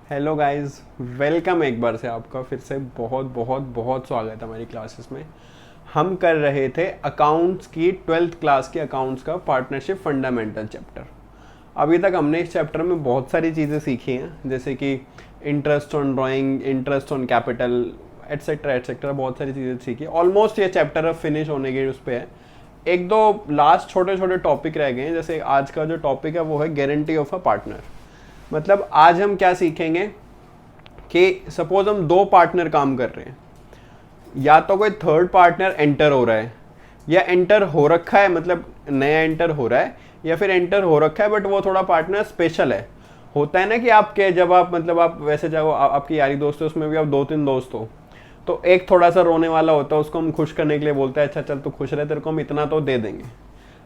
Hello guys, welcome एक बार से आपका फिर से बहुत बहुत बहुत स्वागत है हमारी क्लासेस में। हम कर रहे थे अकाउंट्स की 12th क्लास की अकाउंट्स का पार्टनरशिप फंडामेंटल चैप्टर। अभी तक हमने इस चैप्टर में बहुत सारी चीज़ें सीखी हैं, जैसे कि interest on drawing, interest on capital, etcetera etcetera, बहुत सारी चीज़ें सीखी। ऑलमोस्ट ये चैप्टर अब फिनिश होने के उस पर है। एक दो लास्ट छोटे छोटे टॉपिक रह गए हैं, जैसे आज का जो टॉपिक है वो है गारंटी ऑफ अ पार्टनर। मतलब आज हम क्या सीखेंगे कि सपोज हम दो पार्टनर काम कर रहे हैं, या तो कोई थर्ड पार्टनर एंटर हो रहा है या एंटर हो रखा है, मतलब नया एंटर हो रहा है, या फिर एंटर हो रखा है बट वो थोड़ा पार्टनर स्पेशल है। होता है ना कि आपके जब आप मतलब आप वैसे चाहो आपकी यारी दोस्त है, उसमें भी आप दो तीन दोस्त हो, तो एक थोड़ा सा रोने वाला होता है, उसको हम खुश करने के लिए बोलते हैं अच्छा चल तू खुश रहे, तेरे को हम इतना तो दे देंगे।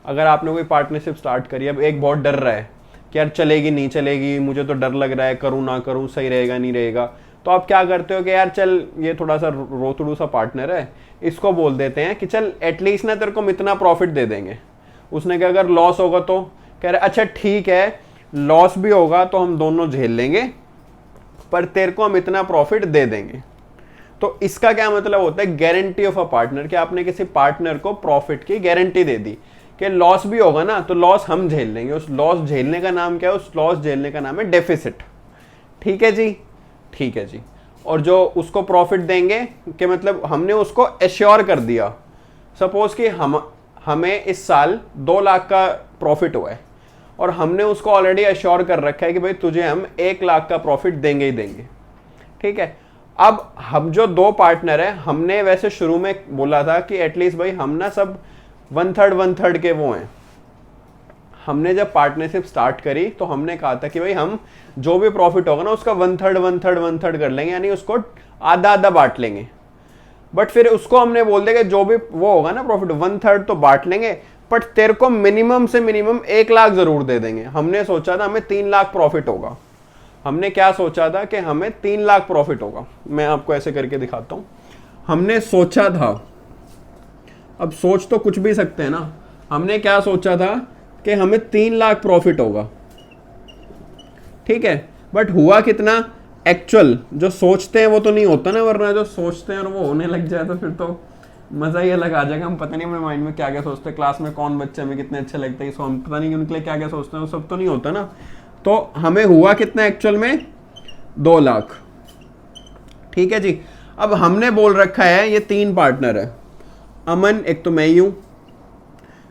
अगर आपने कोई पार्टनरशिप स्टार्ट करी, अब एक बहुत डर रहा है कि यार चलेगी नहीं चलेगी, मुझे तो डर लग रहा है, करूँ ना करूँ, सही रहेगा नहीं रहेगा, तो आप क्या करते हो कि यार चल ये थोड़ा सा रोतड़ू सा पार्टनर है, इसको बोल देते हैं कि चल एटलीस्ट ना तेरे को हम इतना प्रॉफिट दे देंगे। उसने कहा अगर लॉस होगा तो कह रहे अच्छा ठीक है, लॉस भी होगा तो हम दोनों झेल लेंगे, पर तेरे को हम इतना प्रॉफिट दे देंगे। तो इसका क्या मतलब होता है, गारंटी ऑफ अ पार्टनर, कि आपने किसी पार्टनर को प्रॉफिट की गारंटी दे दी कि लॉस भी होगा ना तो लॉस हम झेल लेंगे। उस लॉस झेलने का नाम क्या है, उस लॉस झेलने का नाम है डेफिसिट। ठीक है जी, ठीक है जी। और जो उसको प्रॉफिट देंगे कि मतलब हमने उसको एश्योर कर दिया, सपोज कि हमें इस साल 2 लाख का प्रॉफिट हुआ है और हमने उसको ऑलरेडी एश्योर कर रखा है कि भाई तुझे हम 1 लाख का प्रॉफिट देंगे ही देंगे। ठीक है, अब हम जो दो पार्टनर हैं, हमने वैसे शुरू में बोला था कि एटलीस्ट भाई हम ना सब 1/3 के वो हैं। हमने जब पार्टनरशिप स्टार्ट करी तो हमने कहा था कि भाई हम जो भी प्रॉफिट होगा ना उसका 1/3 कर लेंगे, यानी उसको आधा आधा बांट लेंगे। बट फिर उसको हमने बोल दिया कि जो भी वो होगा ना प्रॉफिट 1/3 तो बांट लेंगे, बट तेरे को मिनिमम से मिनिमम 1 लाख जरूर दे देंगे। हमने सोचा था हमें 3 लाख प्रॉफिट होगा। हमने क्या सोचा था कि हमें 3 लाख प्रॉफिट होगा। मैं आपको ऐसे करके दिखाता हूं। हमने सोचा था, अब सोच तो कुछ भी सकते हैं ना, हमने क्या सोचा था कि हमें 3 लाख प्रॉफिट होगा। ठीक है, बट हुआ कितना, एक्चुअल जो सोचते हैं वो तो नहीं होता ना, वरना जो सोचते हैं और वो होने लग जाए तो फिर तो मजा ही अलग आ जाएगा। हम पता नहीं अपने माइंड में क्या क्या सोचते हैं, क्लास में कौन बच्चे हमें कितने अच्छे लगते हैं, हम पता नहीं उनके लिए क्या क्या सोचते हैं, वो सब तो नहीं होता ना। तो हमें हुआ कितना एक्चुअल में, 2 लाख। ठीक है जी। अब हमने बोल रखा है ये 3 पार्टनर है, अमन, एक तो मैं ही हूँ,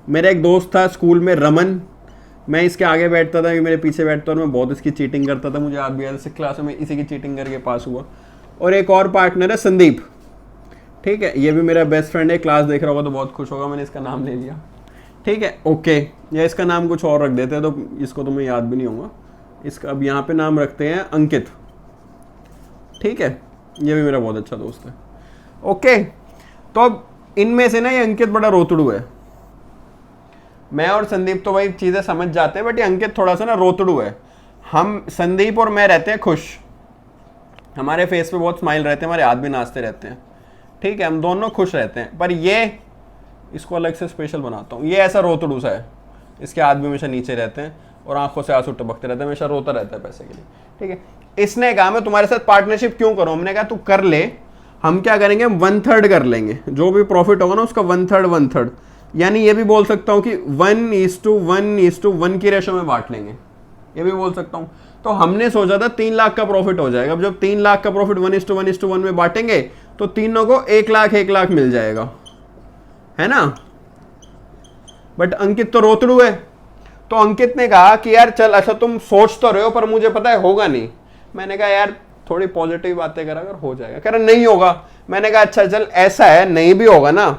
मेरा एक दोस्त था स्कूल में रमन, मैं इसके आगे बैठता था, मेरे पीछे बैठता और मैं बहुत इसकी चीटिंग करता था, मुझे याद भी याद है क्लास में इसी की चीटिंग करके पास हुआ। और एक और पार्टनर है संदीप। ठीक है, ये भी मेरा बेस्ट फ्रेंड है, क्लास देख रहा होगा तो बहुत खुश होगा, मैंने इसका नाम ले लिया। ठीक है, ओके, या इसका नाम कुछ और रख देते हैं तो इसको तुम्हें याद भी नहीं होगा। इसका अब यहाँ पे नाम रखते हैं अंकित। ठीक है, ये भी मेरा बहुत अच्छा दोस्त है। ओके, तो अब इनमें से ना ये अंकित बड़ा रोतड़ू है। मैं और संदीप तो भाई चीजें समझ जाते हैं, बट ये अंकित थोड़ा सा ना रोतड़ू है। हम संदीप और मैं रहते हैं खुश, हमारे फेस पे बहुत स्माइल रहते हैं, हमारे हाथ भी नाचते रहते हैं। ठीक है, हम दोनों खुश रहते हैं। पर ये, इसको अलग से स्पेशल बनाता हूँ, ये ऐसा रोतड़ू सा है, इसके हाथ भी हमेशा नीचे रहते हैं और आंखों से आंसू टपकते रहते हैं, हमेशा रोता रहता है पैसे के लिए। ठीक है, इसने कहा मैं तुम्हारे साथ पार्टनरशिप क्यों करूं, हमने कहा तू कर ले। हम क्या करेंगे, 1/3 कर लेंगे, जो भी प्रॉफिट होगा ना उसका 1/3, यानी ये भी बोल सकता हूं कि 1:1:1 की रेशो में बांट लेंगे, ये भी बोल सकता हूं। तो हमने सोचा था 3 लाख का प्रॉफिट हो जाएगा। अब जब 3 लाख का प्रॉफिट 1:1:1 में बांटेंगे तो तीनों को 1 लाख 1 लाख मिल जाएगा, है ना। बट अंकित तो रोतड़ू है, तो अंकित ने कहा कि यार चल अच्छा तुम सोच तो रहे हो पर मुझे पता है होगा नहीं। मैंने कहा यार थोड़ी पॉजिटिव बातें करा अगर हो जाएगा। कह रहा नहीं होगा। मैंने कहा अच्छा चल ऐसा है, नहीं भी होगा ना,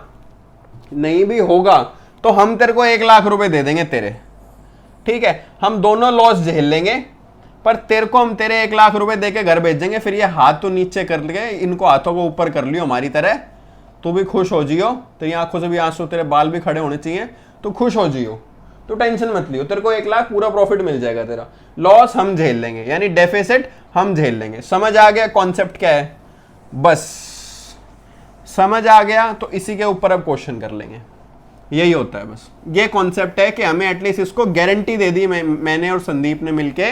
नहीं भी होगा तो हम तेरे को 1 लाख रुपए दे देंगे तेरे। ठीक है, हम दोनों लॉस झेल लेंगे, पर तेरे को हम तेरे 1 लाख रुपए दे के घर भेज देंगे। फिर ये हाथ तो नीचे कर लिए, इनको हाथों को ऊपर कर लियो हमारी तरह, तू भी खुश हो जियो, तेरी आंखों से भी आंसू, तेरे बाल भी खड़े होने चाहिए, तो खुश हो जियो, तो टेंशन मत लियो, तेरे को 1 लाख पूरा प्रॉफिट मिल जाएगा, तेरा लॉस हम झेल लेंगे, यानी डेफिसिट हम झेल लेंगे। समझ आ गया कॉन्सेप्ट क्या है, बस समझ आ गया तो इसी के ऊपर अब क्वेश्चन कर लेंगे। यही होता है बस, ये कॉन्सेप्ट है कि हमें एटलीस्ट इसको गारंटी दे दी मैंने और संदीप ने मिलके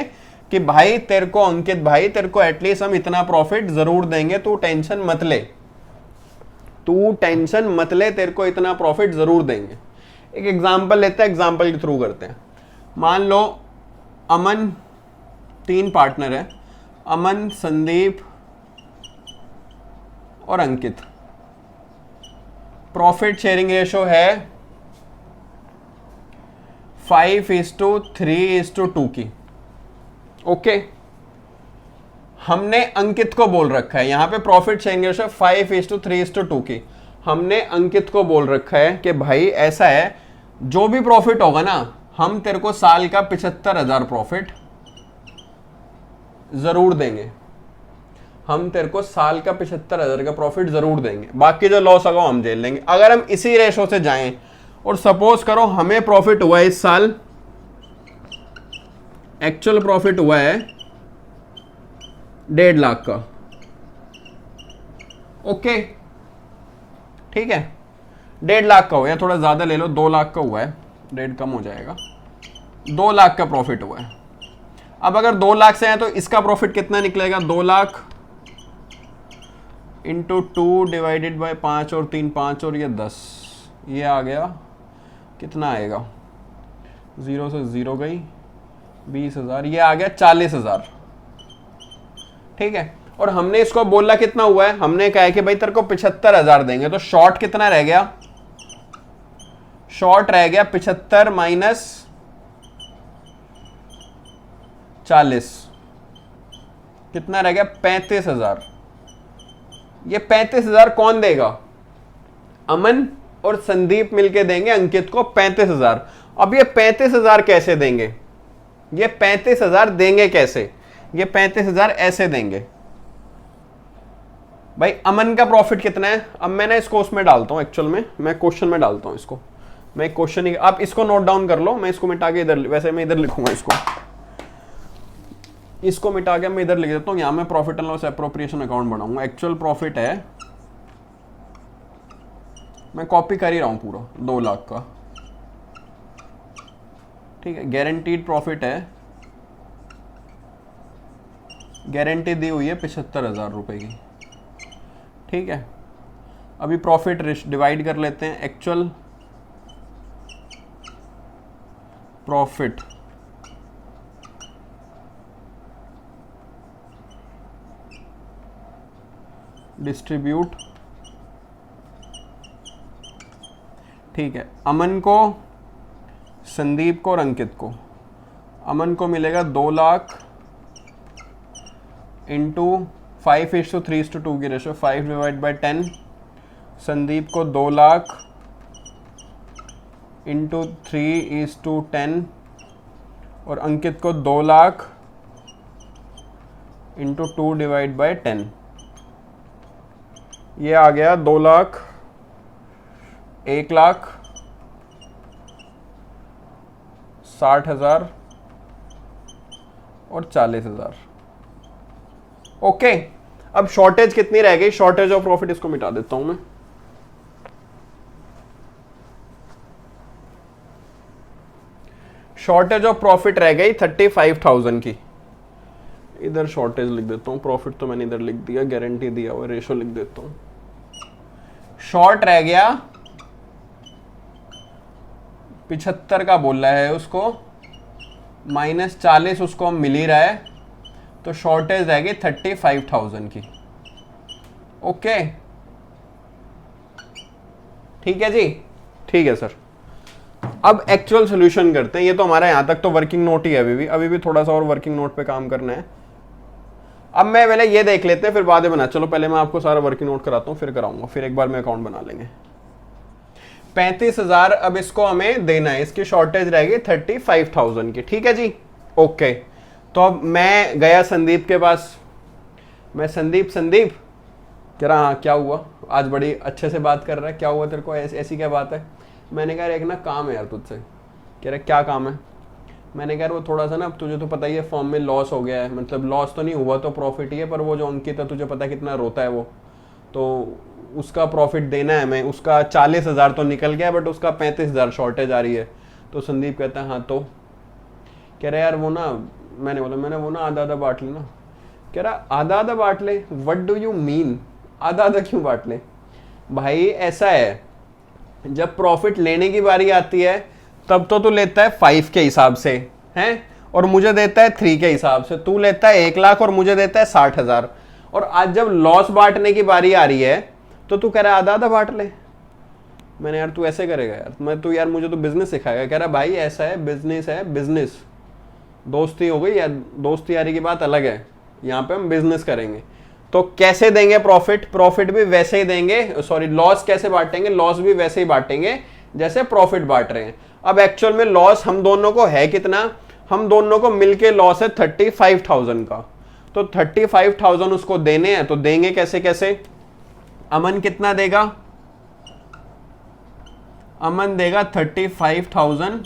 कि भाई तेरे को अंकित भाई, तेरे को एटलीस्ट हम इतना प्रॉफिट जरूर देंगे, तू टेंशन मत ले, तू टेंशन मत ले, तेरे को इतना प्रॉफिट जरूर देंगे। एक एग्जांपल लेते हैं, एग्जांपल के थ्रू करते हैं। मान लो अमन, 3 पार्टनर है, अमन, संदीप और अंकित। प्रॉफिट शेयरिंग रेशो है 5:3:2 की। ओके, हमने अंकित को बोल रखा है, यहां पे प्रॉफिट शेयरिंग रेशो 5:3:2 की। हमने अंकित को बोल रखा है कि भाई ऐसा है, जो भी प्रॉफिट होगा ना, हम तेरे को साल का 75,000 प्रॉफिट जरूर देंगे। हम तेरे को साल का 75,000 का प्रॉफिट जरूर देंगे, बाकी जो लॉस होगा हम झेल लेंगे। अगर हम इसी रेशो से जाएं और सपोज करो हमें प्रॉफिट हुआ है इस साल, एक्चुअल प्रॉफिट हुआ है 1.5 लाख का। ओके, ठीक है, 1.5 लाख का हो, या थोड़ा ज्यादा ले लो, 2 लाख का हुआ है, 1.5 कम हो जाएगा, 2 लाख का प्रॉफिट हुआ है। अब अगर 2 लाख से है तो इसका प्रॉफिट कितना निकलेगा? 2 लाख इंटू 2 डिवाइडेड बाय 5 और 3 5 और ये 10, ये आ गया, कितना आएगा? 0 से 0 गई, 20,000, ये आ गया 40,000। ठीक है, और हमने इसको बोला कितना हुआ है? हमने कहा है कि भाई तेरे को 75,000 देंगे, तो शॉर्ट कितना रह गया? शॉर्ट रह गया 75 माइनस 40, कितना रह गया? 35,000। ये 35,000 कौन देगा? अमन और संदीप मिलके देंगे अंकित को 35,000। अब ये 35,000 कैसे देंगे? ये 35,000 देंगे कैसे? ये 35,000 ऐसे देंगे। भाई अमन का प्रॉफिट कितना है? अब मैं ना इसको उसमें डालता हूं, एक्चुअल में मैं क्वेश्चन में डालता हूं इसको, मैं क्वेश्चन ही, आप इसको नोट डाउन कर लो, मैं इसको मिटा के इधर, वैसे मैं इधर लिखूंगा, इसको मिटा के मैं इधर लिख देता हूं। यहां मैं profit and loss appropriation account बनाऊंगा। एक्चुअल प्रॉफिट है, मैं कॉपी कर ही रहा हूं पूरा, 2 लाख का। ठीक है, गारंटीड प्रॉफिट है, गारंटी दी हुई है 75,000 रुपए की। ठीक है, अभी प्रॉफिट डिवाइड कर लेते हैं। एक्चुअल प्रॉफिट डिस्ट्रीब्यूट, ठीक है, अमन को, संदीप को और अंकित को। अमन को मिलेगा 2 लाख इंटू 5:3:2 की रेशो, 5 डिवाइड बाई 10। संदीप को 2 लाख इंटू 3:10 और अंकित को 2 लाख इंटू 2 डिवाइड बाई 10। ये आ गया 2 लाख, 1 लाख 60,000 और 40,000। ओके, अब शॉर्टेज कितनी रह गई? शॉर्टेज ऑफ प्रॉफिट, इसको मिटा देता हूं मैं। शॉर्टेज ऑफ प्रॉफिट रह गई 35,000 की। इधर शॉर्टेज लिख देता हूं, प्रॉफिट तो मैंने इधर लिख दिया, गारंटी दिया हुआ, रेशो लिख देता हूं। शॉर्ट रह गया 75 का बोल रहा है उसको, माइनस 40 उसको हम मिल ही रहा है, तो शॉर्टेज रहेगी 35,000 की। ओके, ठीक है जी, ठीक है सर। अब एक्चुअल सोल्यूशन करते हैं। ये तो हमारा यहां तक तो वर्किंग नोट ही है, अभी भी थोड़ा सा और वर्किंग नोट पे काम करना है। अब मैं पहले ये देख लेते हैं, फिर बाद में बना, चलो पहले मैं आपको सारा वर्किंग नोट कराता हूँ, फिर कराऊंगा, फिर एक बार में अकाउंट बना लेंगे। 35,000 अब इसको हमें देना है, इसकी शॉर्टेज रहेगी 35,000 की। ठीक है जी, ओके। तो अब मैं गया संदीप के पास, मैं संदीप कह रहा हाँ क्या हुआ, आज बड़ी अच्छे से बात कर रहा है, क्या हुआ तेरे को, ऐसी क्या बात है? मैंने कहा एक ना काम है यार तुझसे। कह रहा क्या काम है? मैंने कहा वो थोड़ा सा ना, तुझे तो पता ही है फॉर्म में लॉस हो गया है, मतलब लॉस तो नहीं हुआ तो प्रॉफिट ही है, पर वो जो अंकित है तुझे पता है कितना रोता है वो, तो उसका प्रॉफिट देना है मैं, उसका 40,000 तो निकल गया, बट उसका 35,000 शॉर्टेज आ रही है। तो संदीप कहता है हाँ, तो कह रहा यार वो ना मैंने वो ना आधा आधा बांट लेना। कह रहा आधा आधा बांट ले, व्हाट डू यू मीन, आधा आधा क्यों बांट ले? भाई ऐसा है, जब प्रॉफिट लेने की बारी आती है तब तो तू लेता है 5 के हिसाब से हैं, और मुझे देता है 3 के हिसाब से। तू लेता है 1 लाख और मुझे देता है 60,000। और आज जब लॉस बांटने की बारी आ रही है तो तू कह रहा है आधा आधा बांट ले। मैंने यार तू ऐसे करेगा यार, मैं तू यार मुझे तो बिजनेस सिखाएगा। कह रहा भाई ऐसा है, बिजनेस है बिजनेस, दोस्ती हो गई या दोस्ती यारी की बात अलग है, यहाँ पे हम बिजनेस करेंगे। तो कैसे देंगे प्रॉफिट? प्रॉफिट भी वैसे ही देंगे, सॉरी लॉस कैसे बांटेंगे? लॉस भी वैसे ही बांटेंगे जैसे प्रॉफिट बांट रहे हैं। अब एक्चुअल में लॉस हम दोनों को है कितना? हम दोनों को मिलके लॉस है 35,000 का। तो 35,000 उसको देने हैं, तो देंगे कैसे कैसे? अमन कितना देगा? अमन देगा 35,000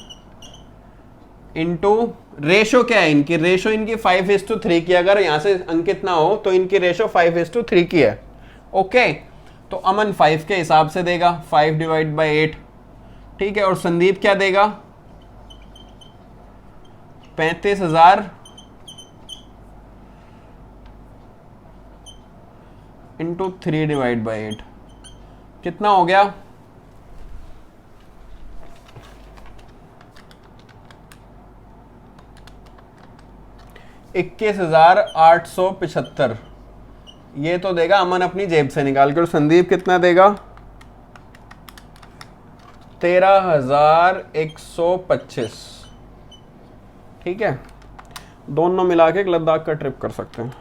इंटू, रेशो क्या है इनकी? रेशो इनकी 5:3 की। अगर यहां से अंकित ना हो तो इनकी रेशो 5:3 की है। ओके, तो अमन 5 के हिसाब से देगा, 5/8। ठीक है, और संदीप क्या देगा? 35,000 इंटू 3/8। कितना हो गया? 21,875। ये तो देगा अमन अपनी जेब से निकाल के। और संदीप कितना देगा? 13,125। ठीक है, दोनों मिला के एक लद्दाख का ट्रिप कर सकते हैं।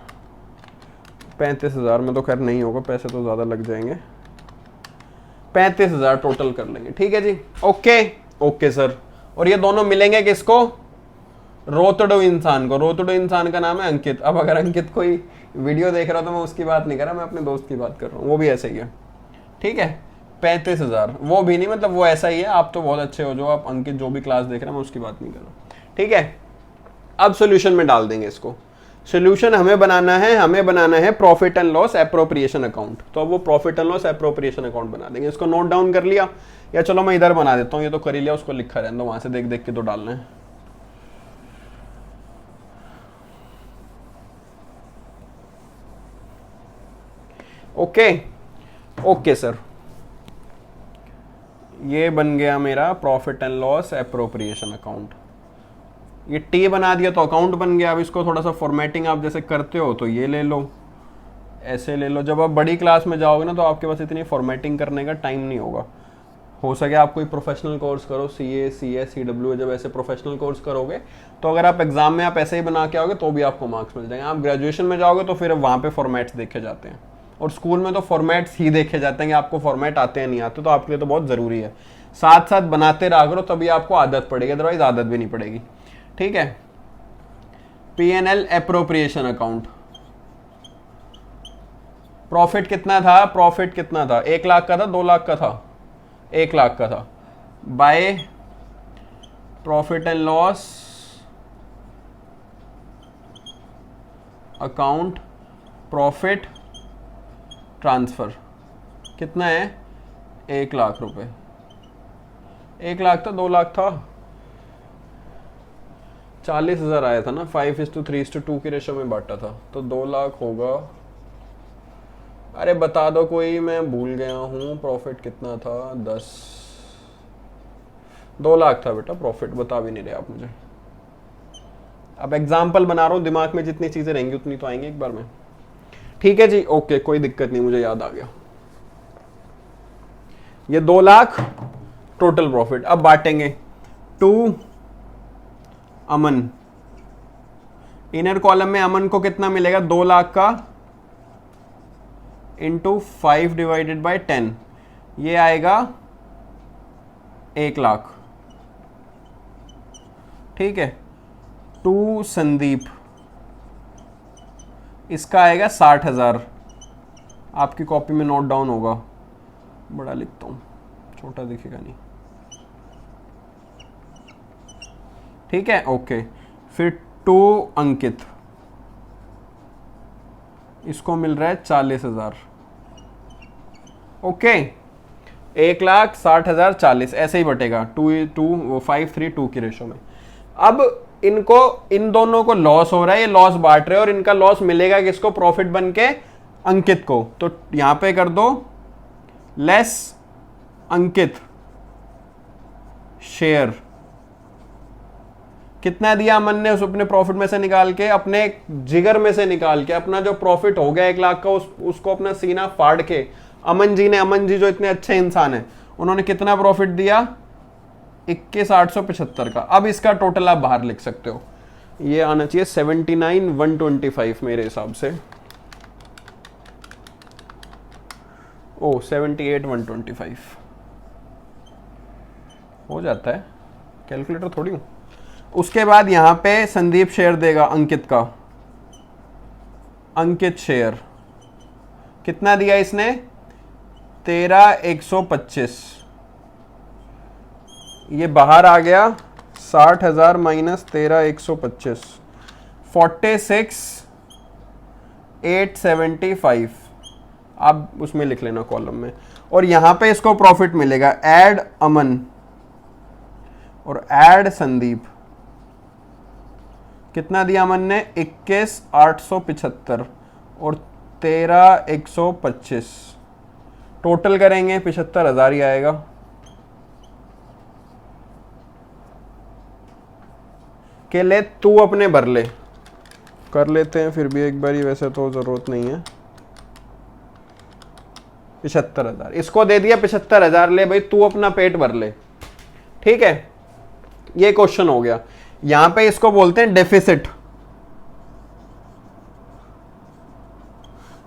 35,000 में तो खैर नहीं होगा, पैसे तो ज़्यादा लग जाएंगे। 35,000 टोटल कर लेंगे। ठीक है जी, ओके ओके सर। और ये दोनों मिलेंगे किसको? रोतड़ो इंसान को। रोतड़ो इंसान का नाम है अंकित। अब अगर अंकित कोई वीडियो देख रहा हो तो मैं उसकी बात नहीं कर रहा, मैं अपने दोस्त की बात कर रहा हूँ, वो भी ऐसे ही है। ठीक है, 35,000 वो भी नहीं, मतलब वो ऐसा ही है। आप तो बहुत अच्छे हो, जो आप अंकित जो भी क्लास देख रहे हैं, मैं उसकी बात नहीं कर रहा। ठीक है, अब सोल्यूशन में डाल देंगे इसको। सोल्यूशन हमें बनाना है profit and loss appropriation account. तो अब वो profit and loss appropriation account बना देंगे। इसको नोट डाउन कर लिया, या चलो मैं इधर बना देता हूँ, ये तो कर ही लिया, उसको लिखा रहने दो, वहां से देख देख के तो डालना है। ओके ओके सर, ये बन गया मेरा profit and loss appropriation account. ये टी बना दिया तो अकाउंट बन गया। अब इसको थोड़ा सा फॉर्मेटिंग आप जैसे करते हो तो ये ले लो, ऐसे ले लो। जब आप बड़ी क्लास में जाओगे ना तो आपके पास इतनी फॉर्मेटिंग करने का टाइम नहीं होगा। हो सके आप कोई प्रोफेशनल कोर्स करो, CA, CS, CW, जब ऐसे प्रोफेशनल कोर्स करोगे तो अगर आप एग्जाम में आप ऐसे ही बना के आओगे तो भी आपको मार्क्स मिल जाएंगे। आप ग्रेजुएशन में जाओगे तो फिर वहाँ पे फॉर्मेट्स देखे जाते हैं, और स्कूल में तो फॉर्मेट्स ही देखे जाते हैं कि आपको फॉर्मेट आते हैं नहीं आते। तो आपके लिए तो बहुत ज़रूरी है, साथ साथ बनाते रहा करो, तभी आपको आदत पड़ेगी, अदरवाइज आदत भी नहीं पड़ेगी। ठीक है, P&L एप्रोप्रिएशन अकाउंट। प्रॉफिट कितना था? प्रॉफिट कितना था? 1 लाख का था, 2 लाख का था? 1 लाख का था। By profit and loss account profit transfer कितना है? 1 लाख रुपए। 1 लाख था, 2 लाख था? 40,000 आया था ना, 5:3:2 की रेशो में बांटा था, तो 2 लाख होगा। अरे बता दो कोई, मैं भूल गया हूँ। प्रॉफिट कितना था? 2 लाख था बेटा प्रॉफिट, बता भी नहीं रहे आप मुझे। अब एग्जाम्पल बना रहा हूँ, दिमाग में जितनी चीजें रहेंगी उतनी तो आएंगी एक बार में। ठीक है जी, ओके, कोई दिक्कत नहीं, मुझे याद आ गया। ये 2 लाख टोटल प्रॉफिट। अब बांटेंगे टू अमन। इनर कॉलम में अमन को कितना मिलेगा? 2 लाख का इंटू 5/10, ये आएगा 1 लाख। ठीक है, टू संदीप, इसका आएगा 60,000। आपकी कॉपी में नोट डाउन होगा, बड़ा लिखता हूं, छोटा दिखेगा नहीं। ठीक है, ओके। फिर टू अंकित, इसको मिल रहा है 40,000। ओके, 1,60,000 40, ऐसे ही बटेगा 2:5:3:2 की रेशो में। अब इनको, इन दोनों को लॉस हो रहा है, ये लॉस बांट रहे हैं, और इनका लॉस मिलेगा किसको? प्रॉफिट बन के अंकित को। तो यहां पे कर दो लेस अंकित शेयर। कितना दिया अमन ने उस अपने प्रॉफिट में से निकाल के, अपने जिगर में से निकाल के, अपना जो प्रॉफिट हो गया 1 लाख का उसको अपना सीना फाड़ के अमन जी जो इतने अच्छे इंसान हैं, उन्होंने कितना प्रॉफिट दिया? 21,875 का। अब इसका टोटल आप बाहर लिख सकते हो, ये आना चाहिए 79,125 मेरे हिसाब से। ओ 78,125 हो जाता है, कैलकुलेटर थोड़ी हूं। उसके बाद यहां पे संदीप शेयर देगा अंकित का, अंकित शेयर कितना दिया इसने? 13,125। ये बाहर आ गया 60,000 माइनस 13,125, 46,875। आप उसमें लिख लेना कॉलम में। और यहां पे इसको प्रॉफिट मिलेगा, ऐड अमन और ऐड संदीप। कितना दिया अमन ने? 21,875 और 13,125। टोटल करेंगे 75,000 ही आएगा। के ले तू अपने भर ले, कर लेते हैं फिर भी एक बार ही, वैसे तो जरूरत नहीं है। 75,000 इसको दे दिया, 75,000 ले भाई तू अपना पेट भर ले। ठीक है, ये क्वेश्चन हो गया। यहां पे इसको बोलते हैं डेफिसिट।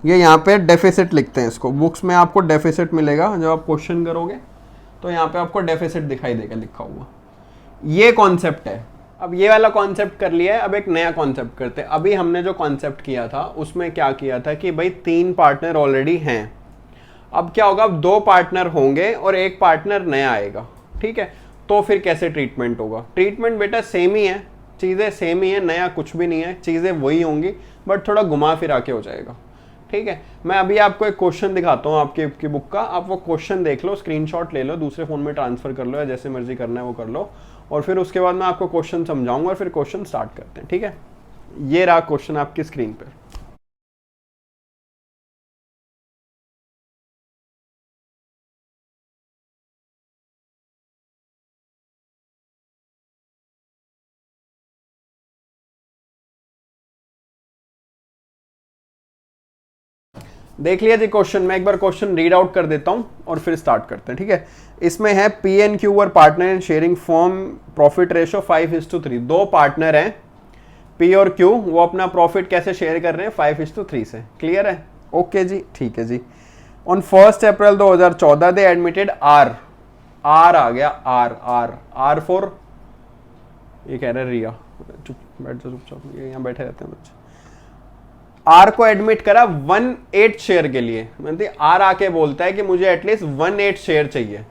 ये यहां पे डेफिसिट लिखते हैं इसको, बुक्स में आपको डेफिसिट मिलेगा जब आप क्वेश्चन करोगे, तो यहां पे आपको डेफिसिट दिखाई देगा लिखा हुआ। ये कॉन्सेप्ट है। अब ये वाला कॉन्सेप्ट कर लिया है, अब एक नया कॉन्सेप्ट करते हैं। अभी हमने जो कॉन्सेप्ट किया था उसमें क्या किया था कि भाई 3 पार्टनर ऑलरेडी हैं। अब क्या होगा? अब 2 पार्टनर होंगे और 1 पार्टनर नया आएगा। ठीक है, तो फिर कैसे ट्रीटमेंट होगा? ट्रीटमेंट बेटा सेम ही है, चीज़ें सेम ही है, नया कुछ भी नहीं है, चीज़ें वही होंगी, बट थोड़ा घुमा फिरा के हो जाएगा। ठीक है, मैं अभी आपको एक क्वेश्चन दिखाता हूँ आपकी बुक का, आप वो क्वेश्चन देख लो, स्क्रीनशॉट ले लो, दूसरे फ़ोन में ट्रांसफ़र कर लो या जैसे मर्जी करना है वो कर लो, और फिर उसके बाद मैं आपको क्वेश्चन समझाऊंगा और फिर क्वेश्चन स्टार्ट करते हैं। ठीक है, ये रहा क्वेश्चन आपकी स्क्रीन पर। देख लिया जी क्वेश्चन, मैं एक बार क्वेश्चन रीड आउट कर देता हूं और फिर स्टार्ट करते हैं। ठीक है, इसमें है P and Q were partner in sharing form profit ratio 5:3। 2 partner हैं पी और क्यू, वो अपना प्रॉफिट कैसे शेयर कर रहे हैं? 5:3 से। क्लियर है? ओके जी, ठीक है जी। On 1 April 2014 they admitted are आ गया, आर फॉर, ये कह रहे हैं रिया, चुप बैठ जाओ चुपचाप, ये यहाँ बैठे रहते हैं बच्चे। आर को एडमिट करा 1/8 शेयर के लिए, मतलब आर आके बोलता है कि मुझे एटलीस्ट 1/8 शेयर चाहिए।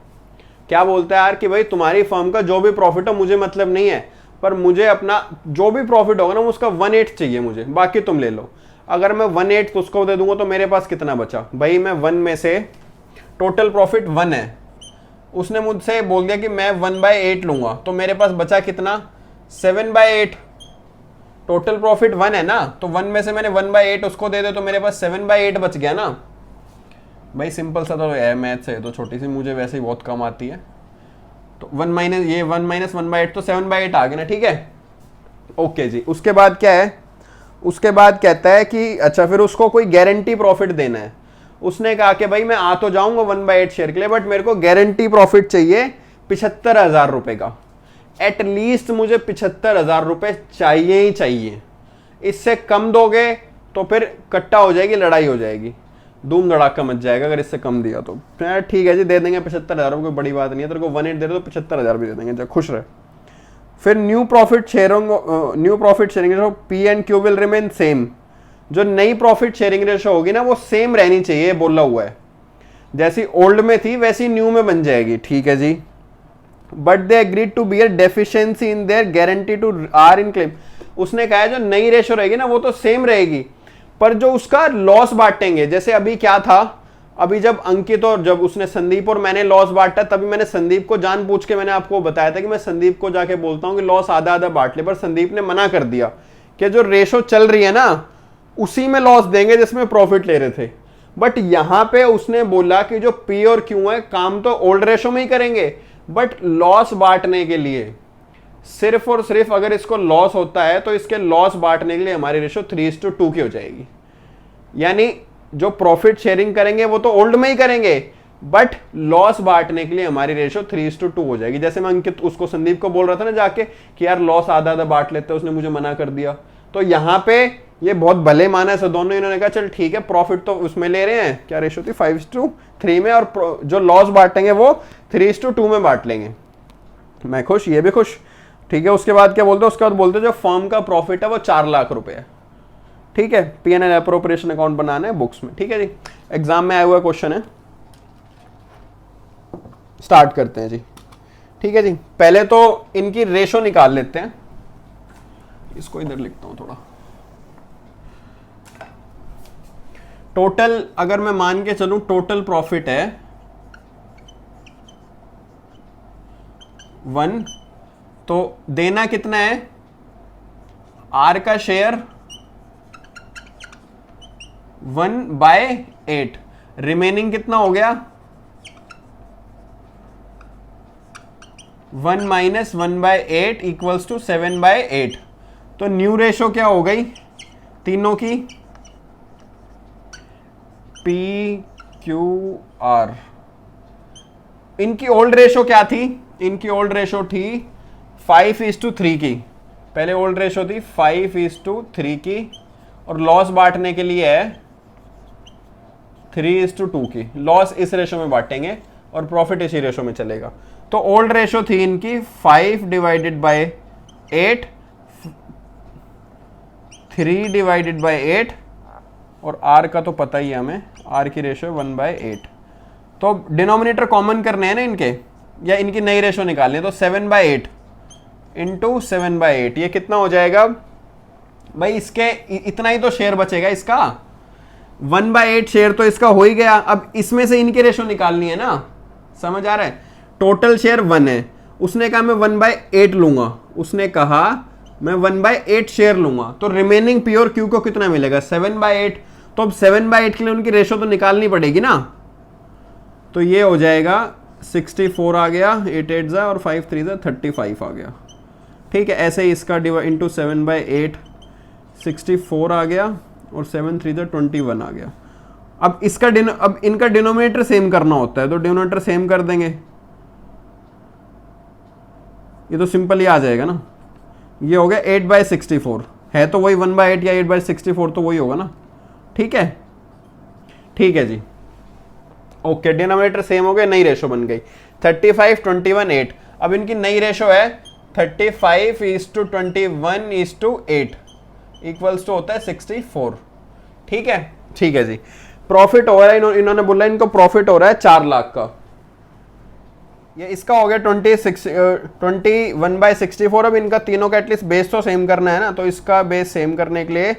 क्या बोलता है आर कि भाई तुम्हारी फर्म का जो भी प्रॉफिट हो मुझे मतलब नहीं है, पर मुझे अपना जो भी प्रॉफिट होगा ना उसका 1/8 चाहिए मुझे, बाकी तुम ले लो। अगर मैं 1/8 उसको दे दूंगा तो मेरे पास कितना बचा? भाई मैं 1 में से, टोटल प्रॉफिट 1 है, उसने मुझसे बोल दिया कि मैं 1/8 लूंगा, तो मेरे पास बचा कितना? 7/8। टोटल प्रॉफिट 1 है ना, तो 1 में से मैंने 1/8 उसको दे दे तो मेरे पास 7/8 बच गया ना। भाई सिंपल सा तो है, मैथ्स है तो छोटी सी, मुझे वैसे ही बहुत कम आती है। तो 1 माइनस 1/8 तो 7/8 आ गया ना। ठीक है, ओके जी। उसके बाद क्या है? उसके बाद कहता है कि अच्छा फिर उसको कोई गारंटी प्रॉफिट देना है। उसने कहा कि भाई मैं आ तो जाऊंगा 1/8 शेयर के लिए, बट मेरे को गारंटी प्रॉफिट चाहिए 75,000 रुपए का। एटलीस्ट मुझे 75,000 रुपए चाहिए ही चाहिए। इससे कम दोगे तो फिर कट्टा हो जाएगी, लड़ाई हो जाएगी, धूम धड़ाका मच जाएगा अगर इससे कम दिया तो। ठीक है जी, दे देंगे 75,000, कोई बड़ी बात नहीं है। तेरे को 1/8 दे दो तो 75,000 भी दे देंगे, जब खुश रहे। फिर new profit sharing ratio P and Q will remain same. जो नई प्रॉफिट शेयरिंग रेशो होगी ना वो सेम रहनी चाहिए, बोला हुआ है, जैसी ओल्ड में थी वैसी न्यू में बन जाएगी। ठीक है जी। But they agreed to bear deficiency in their guarantee to are in claim. उसने कहा है जो नई रेशो रहेगी ना वो तो सेम रहेगी, पर जो उसका लॉस बांटेंगे, जैसे अभी क्या था, अभी जब अंकित और जब उसने संदीप और मैंने लॉस बांटा, तभी मैंने संदीप को जानबूझ के मैंने आपको बताया था कि मैं संदीप को जाके बोलता हूं कि लॉस आधा आधा बांट ले, पर संदीप ने मना कर दिया कि जो रेशो चल रही है ना उसी में लॉस देंगे जिसमें प्रॉफिट ले रहे थे। बट यहां पे उसने बोला कि जो पी और क्यू है काम तो ओल्ड रेशो में ही करेंगे, बट लॉस बांटने के लिए सिर्फ और सिर्फ अगर इसको लॉस होता है तो इसके लॉस बांटने के लिए हमारी रेशो 3:2 की हो जाएगी। यानी जो प्रॉफिट शेयरिंग करेंगे वो तो ओल्ड में ही करेंगे, बट लॉस बांटने के लिए हमारी रेशो 3:2 हो जाएगी। जैसे मैं अंकित उसको संदीप को बोल रहा था ना जाके कि यार लॉस आधा आधा बांट लेते, उसने मुझे मना कर दिया। तो यहाँ पे ये बहुत भले माना से दोनों, इन्होंने कहा चल ठीक है प्रॉफिट तो उसमें ले रहे हैं, क्या रेशो थी 5:3 में, और जो लॉस बांटेंगे वो 3:2 में बांट लेंगे। मैं खुश, ये भी खुश, ठीक है। उसके बाद क्या बोलते हैं, उसके बाद बोलते हैं जो फर्म का प्रॉफिट है वो 4 लाख रुपए है, ठीक है। P&L अप्रोप्रिएशन अकाउंट बनाना है बुक्स में, ठीक है जी। एग्जाम में आया हुआ क्वेश्चन है, स्टार्ट करते हैं जी, ठीक है जी। पहले तो इनकी रेशो निकाल लेते हैं, इसको इधर लिखता हूं थोड़ा। टोटल अगर मैं मान के चलूं टोटल प्रॉफिट है 1, तो देना कितना है, आर का शेयर 1/8, रिमेनिंग कितना हो गया 1 - 1/8 इक्वल्स टू 7/8। तो न्यू रेशो क्या हो गई तीनों की, PQR। इनकी ओल्ड रेशो क्या थी, इनकी ओल्ड रेशो थी 5:3 की, पहले ओल्ड रेशो थी 5:3 की, और लॉस बांटने के लिए है 3:2 की। लॉस इस रेशो में बांटेंगे और प्रॉफिट इसी रेशो में चलेगा। तो ओल्ड रेशो थी इनकी 5/8, 3/8, और R का तो पता ही है हमें, R की रेशो 1/8। तो डिनोमिनेटर कॉमन करने हैं ना इनके, या इनकी नई रेशो निकालनी है, तो 7/8 इंटू 7/8, ये कितना हो जाएगा भाई, इसके इतना ही तो शेयर बचेगा इसका, 1/8 शेयर तो इसका हो ही गया। अब इसमें से इनकी रेशो निकालनी है ना, समझ आ रहा है। टोटल शेयर 1 है, उसने कहा मैं 1/8 लूंगा, उसने कहा मैं 1/8 शेयर लूंगा, तो रिमेनिंग पी और क्यू को कितना मिलेगा 7/8। तो अब 7/8 के लिए उनकी रेशो तो निकालनी पड़ेगी ना, तो ये हो जाएगा 64 आ गया, 8 8 जा और 5 3 जा 35 आ गया, ठीक है। ऐसे ही इसका डिवाइड इंटू 7/8, 64 आ गया और 7 3 जा 21 आ गया। अब इसका अब इनका डिनोमिनेटर सेम करना होता है, तो डिनोमिनेटर सेम कर देंगे, ये तो सिंपल ही आ जाएगा ना। ये हो गया 8/64, है तो वही 1/8 या 8/64 तो वही होगा ना, ठीक है, ठीक है जी। ओके, डिनोमिनेटर सेम हो गया, नई रेशो बन गई 35 21 8। अब इनकी नई रेशो है 35:21:8 इक्वल्स टू होता है 64, ठीक है, ठीक है जी। प्रॉफिट हो रहा है, इन्होंने बोला इनको प्रॉफिट हो रहा है 4 लाख का, ये इसका हो गया 21/64। अब इनका तीनों का एटलीस्ट बेस तो सेम करना है ना, तो इसका बेस सेम करने के लिए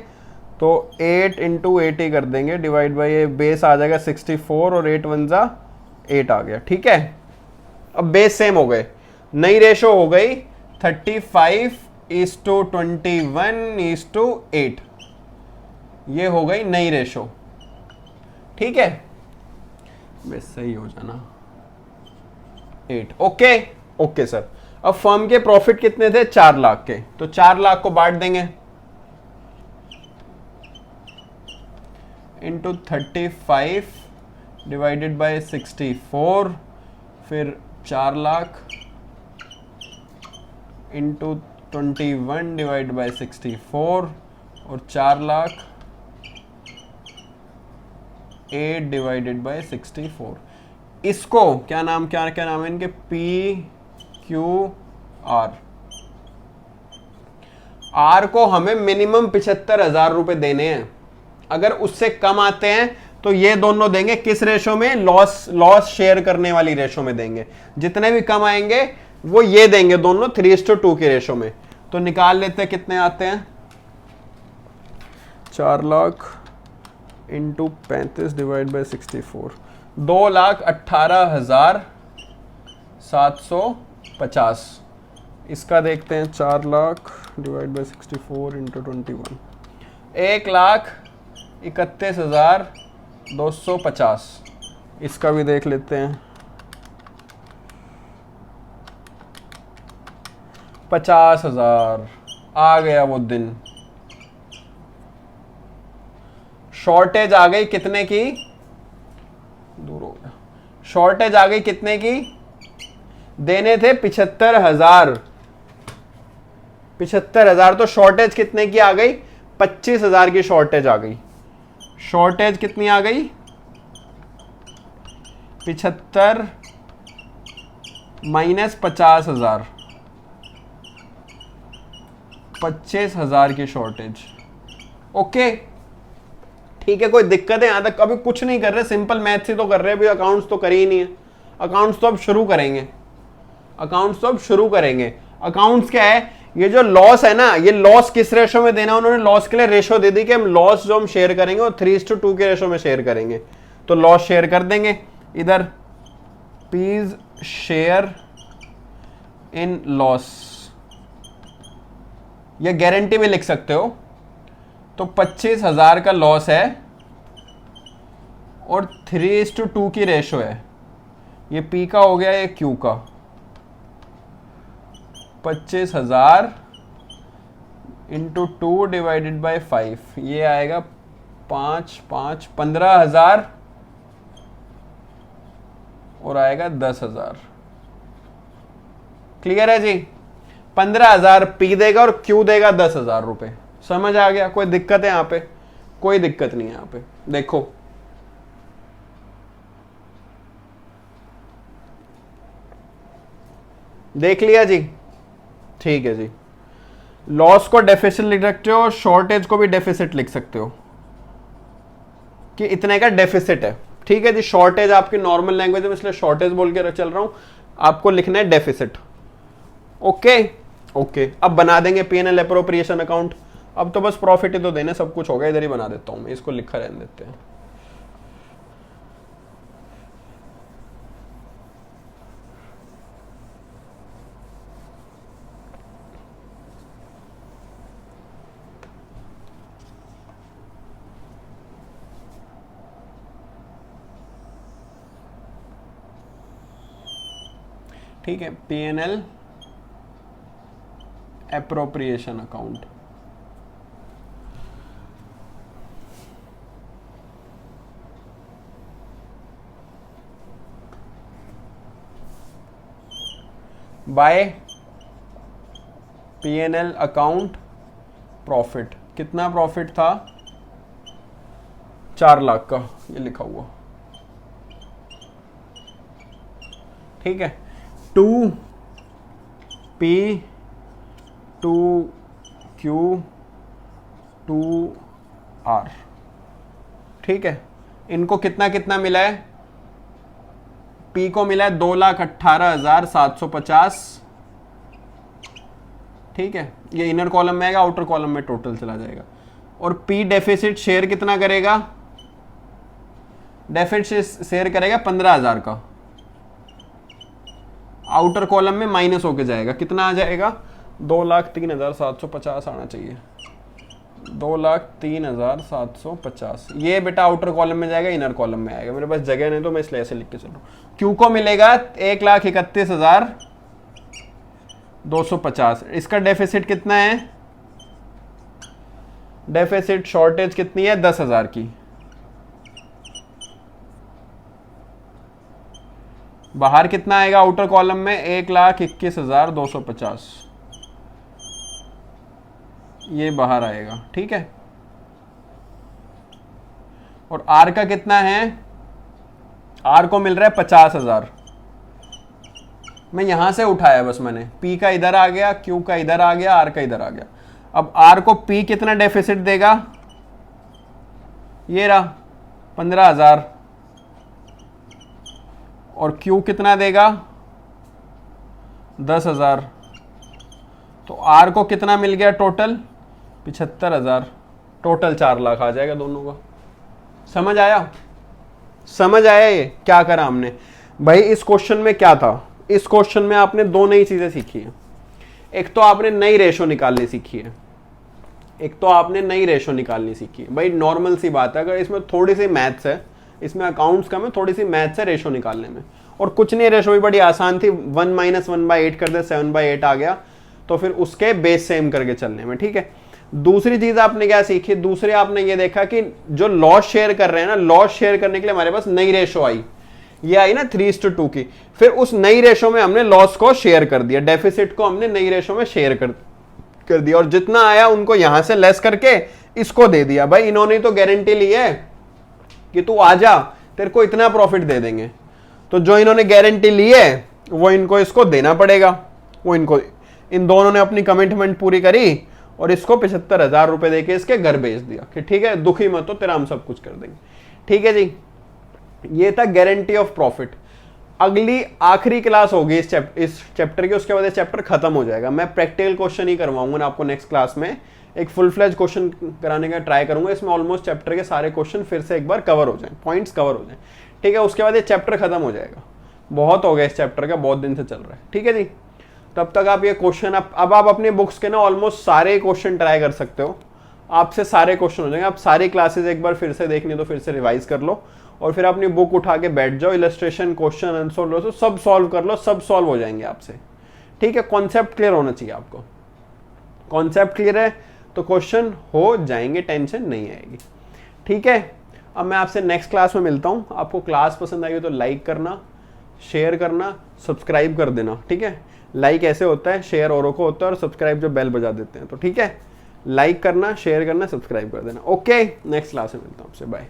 तो 8 × 80 कर देंगे, डिवाइड बाई ये बेस आ जाएगा 64 और 8 1 जा 8 आ गया, ठीक है। अब बेस सेम हो गए, नई रेशो हो गई 35:21:8, ये हो गई नई रेशो, ठीक है। बेस सही हो जाना 8, ओके ओके सर। अब फर्म के प्रॉफिट कितने थे 4 लाख के, तो 4 लाख को बांट देंगे इंटू 35 डिवाइडेड बाय 64, फिर 4 लाख इंटू 21 डिवाइड बाय 64 और 4 लाख 8 डिवाइडेड बाय 64। इसको क्या नाम है इनके, PQR। R को हमें मिनिमम 75,000 रुपए देने हैं, अगर उससे कम आते हैं तो ये दोनों देंगे किस रेशो में, लॉस शेयर करने वाली रेशो में देंगे। जितने भी कम आएंगे वो ये देंगे दोनों 3:2 की रेशो में। तो निकाल लेते हैं कितने आते हैं, 4 लाख इंटू 35 डिवाइड बाई 64, 2,18,750। इसका देखते हैं 4 लाख डिवाइड बाई 64 इंटू 21, 1,31,250। इसका भी देख लेते हैं 50,000। आ गया वो दिन। शॉर्टेज आ गई कितने की, दूर हो गया, शॉर्टेज आ गई कितने की, देने थे 75,000। 75,000 तो शॉर्टेज कितने की आ गई, 25,000 की शॉर्टेज आ गई। शॉर्टेज कितनी आ गई, 75 माइनस 50,000, 25,000 की शॉर्टेज। ओके ठीक है, कोई दिक्कत है यहां तक? अभी कुछ नहीं कर रहे, सिंपल मैथ्स ही तो कर रहे हैं अभी, अकाउंट्स तो कर ही नहीं है। अकाउंट्स तो अब शुरू करेंगे, अकाउंट्स तो अब शुरू करेंगे। अकाउंट्स क्या है, ये जो लॉस है ना, ये लॉस किस रेशो में देना, उन्होंने लॉस के लिए रेशो दे दी कि हम लॉस जो हम शेयर करेंगे वो 3:2 के रेशो में शेयर करेंगे। तो लॉस शेयर कर देंगे इधर, प्लीज शेयर इन लॉस, या गारंटी में लिख सकते हो। तो 25,000 का लॉस है और 3:2 की रेशो है, ये पी का हो गया, ये क्यू का। 25,000 इंटू 2 डिवाइडेड बाई 5, ये आएगा 15,000 और आएगा 10,000। क्लियर है जी? 15,000 पी देगा और क्यू देगा 10,000 रुपए। समझ आ गया? कोई दिक्कत है यहां पे? कोई दिक्कत नहीं है यहां पे। देखो देख लिया जी? ठीक है जी। लॉस को डेफिसिट लिख सकते हो, शॉर्टेज को भी डेफिसिट लिख सकते हो कि इतने का डेफिसिट है। ठीक है जी, शॉर्टेज आपकी नॉर्मल लैंग्वेज में, इसलिए शॉर्टेज बोल के चल रहा हूं, आपको लिखना है डेफिसिट। ओके ओके, अब बना देंगे P&L एप्रोप्रिएशन अकाउंट। अब तो बस प्रॉफिट ही तो देने, सब कुछ हो गया, इधर ही बना देता हूं मैं, इसको लिखा रहने देते हैं। ठीक है, P&L appropriation account. By P&L account profit. कितना प्रॉफिट था? 4 लाख का, ये लिखा हुआ। ठीक है, 2P 2Q 2R। ठीक है, इनको कितना कितना मिला है? P को मिला है 2,18,750। ठीक है, ये इनर कॉलम में आएगा, आउटर कॉलम में टोटल चला जाएगा। और P डेफिसिट शेयर कितना करेगा? डेफिसिट शेयर करेगा 15,000 का, आउटर कॉलम में माइनस होके जाएगा। कितना आ जाएगा? 2,03,750 आना चाहिए, 2,03,750। ये बेटा आउटर कॉलम में जाएगा, इनर कॉलम में आएगा। मेरे पास जगह नहीं तो मैं इसलिए ऐसे लिख के चल रहा हूँ। क्यू को मिलेगा 1,31,250। इसका डेफिसिट कितना है? डेफिसिट शॉर्टेज कितनी है? 10,000 की। बाहर कितना आएगा आउटर कॉलम में? 1,21,250। ये बाहर आएगा। ठीक है, और आर का कितना है? आर को मिल रहा है 50,000। मैं यहां से उठाया बस मैंने, पी का इधर आ गया, क्यू का इधर आ गया, आर का इधर आ गया। अब आर को पी कितना डेफिसिट देगा? ये रहा 15,000। और क्यू कितना देगा? 10,000। तो आर को कितना मिल गया टोटल? 75,000। टोटल 4 लाख आ जाएगा दोनों का। समझ आया? समझ आया ये क्या करा हमने भाई? इस क्वेश्चन में क्या था? इस क्वेश्चन में आपने दो नई चीजें सीखी है। एक तो आपने नई रेशो निकालनी सीखी है, एक तो आपने नई रेशो निकालनी सीखी है। भाई नॉर्मल सी बात है, अगर इसमें थोड़ी सी मैथ्स है, इसमें अकाउंट्स का में थोड़ी सी मैथ्स है रेशो निकालने में, और कुछ नहीं, रेशो भी बड़ी आसान थी। 1 - 1/8 कर दे, 7/8 आ गया, तो फिर उसके बेस सेम करके चलने में, ठीक है। दूसरी चीज आपने क्या सीखी? दूसरे आपने ये देखा कि जो लॉस शेयर कर रहे हैं ना, लॉस शेयर करने के लिए हमारे पास नई रेशो आई, ये आई ना 3:2 की। फिर उस नई रेशो में हमने लॉस को शेयर कर दिया, डेफिसिट को हमने नई रेशो में शेयर कर दिया, और जितना आया उनको यहां से लेस करके इसको दे दिया। भाई इन्होंने तो गारंटी ली है कि तू आ जा, तेरे को इतना प्रॉफिट दे देंगे, तो जो इन्होंने गारंटी ली है वो इनको इसको देना पड़ेगा। वो इनको, इन दोनों ने अपनी कमिटमेंट पूरी करी और इसको 75,000 रुपए देके इसके घर भेज दिया कि ठीक है दुखी मत हो, तेरा हम सब कुछ कर देंगे। ठीक है जी, ये था गारंटी ऑफ प्रॉफिट। अगली आखिरी क्लास होगी इस चैप्टर की, उसके बाद ये चैप्टर खत्म हो जाएगा। मैं प्रैक्टिकल क्वेश्चन ही करवाऊंगा ना आपको नेक्स्ट क्लास में, एक फुल फ्लेज क्वेश्चन कराने का ट्राई करूंगा। इसमें ऑलमोस्ट चैप्टर के सारे क्वेश्चन फिर से एक बार कवर हो जाए, पॉइंट्स कवर हो जाए, ठीक है। उसके बाद ये चैप्टर खत्म हो जाएगा। बहुत हो गया इस चैप्टर का, बहुत दिन से चल रहा है, ठीक है जी। तब तक आप ये क्वेश्चन अब आप अपनी बुक्स के ना ऑलमोस्ट सारे क्वेश्चन ट्राई कर सकते हो, आपसे सारे क्वेश्चन हो जाएंगे। आप सारी क्लासेस एक बार फिर से देखनी तो फिर से रिवाइज कर लो, और फिर अपनी बुक उठा के बैठ जाओ, इलस्ट्रेशन, क्वेश्चन आंसर लो, सब सॉल्व कर लो, सब सॉल्व हो जाएंगे आपसे, ठीक है। कॉन्सेप्ट क्लियर होना चाहिए आपको, कॉन्सेप्ट क्लियर है तो क्वेश्चन हो जाएंगे, टेंशन नहीं आएगी, ठीक है। अब मैं आपसे नेक्स्ट क्लास में मिलता हूँ। आपको क्लास पसंद आई तो लाइक करना, शेयर करना, सब्सक्राइब कर देना, ठीक है। लाइक ऐसे होता है, शेयर औरों को होता है, और सब्सक्राइब जो बेल बजा देते हैं, तो ठीक है। लाइक करना, शेयर करना, सब्सक्राइब कर देना। ओके, नेक्स्ट क्लास में मिलता हूँ आपसे, बाय।